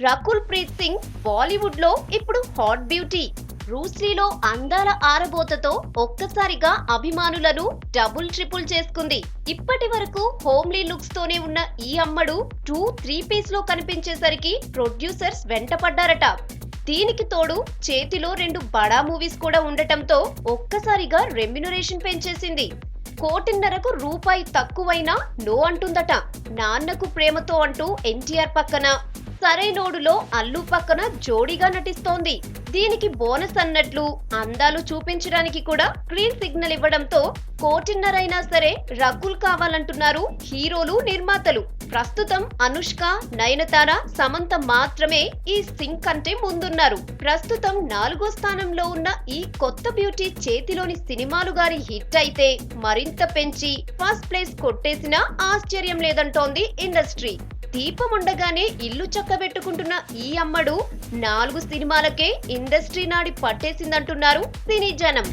రకుల్ ప్రీత్ సింగ్ బాలీవుడ్ లో ఇప్పుడు hot beauty. బ్రూస్లీలో అందాల ఆరబోతతో ఒక్కసారిగా అభిమానులను డబుల్ ట్రిపుల్ చేసుకుంది. ఇప్పటి వరకు హోమ్లీ లుక్స్ తోనే ఉన్న ఈ అమ్మడు 2-3 పీస్ లో కనిపించేసరికి ప్రొడ్యూసర్స్ వెంటపడ్డారట. దీనికి తోడు చేతిలో 2 బడా మూవీస్ కూడా ఉండటంతో ఒక్కసారిగా రెమ్యునరేషన్ పెంచేసింది. 1.5 కోటి రూపాయి తక్కువైనా నో అంటుందట. నాన్నకు ప్రేమతో అంటూ ఎన్టీఆర్ పక్కన, సరైనోడులో అల్లు పక్కన జోడీగా నటిస్తోంది. దీనికి బోనస్ అన్నట్లు అందాలు చూపించడానికి కూడా గ్రీన్ సిగ్నల్ ఇవ్వడంతో 1.5 కోటి అయినా సరే రకుల్ కావాలంటున్నారు హీరోలు, నిర్మాతలు. ప్రస్తుతం అనుష్క, నయనతార, సమంత మాత్రమే ఈ సింక్ కంటే ముందున్నారు. ప్రస్తుతం 4వ స్థానంలో ఉన్న ఈ కొత్త బ్యూటీ చేతిలోని సినిమాలు గారి హిట్ అయితే మరింత పెంచి ఫస్ట్ ప్లేస్ కొట్టేసినా ఆశ్చర్యం లేదంటోంది ఇండస్ట్రీ. దీపం ఉండగానే ఇల్లు చక్కబెట్టుకుంటున్న ఈ అమ్మడు 4 సినిమాలకే ఇండస్ట్రీ నాడి పట్టేసిందంటున్నారు సినీ జనం.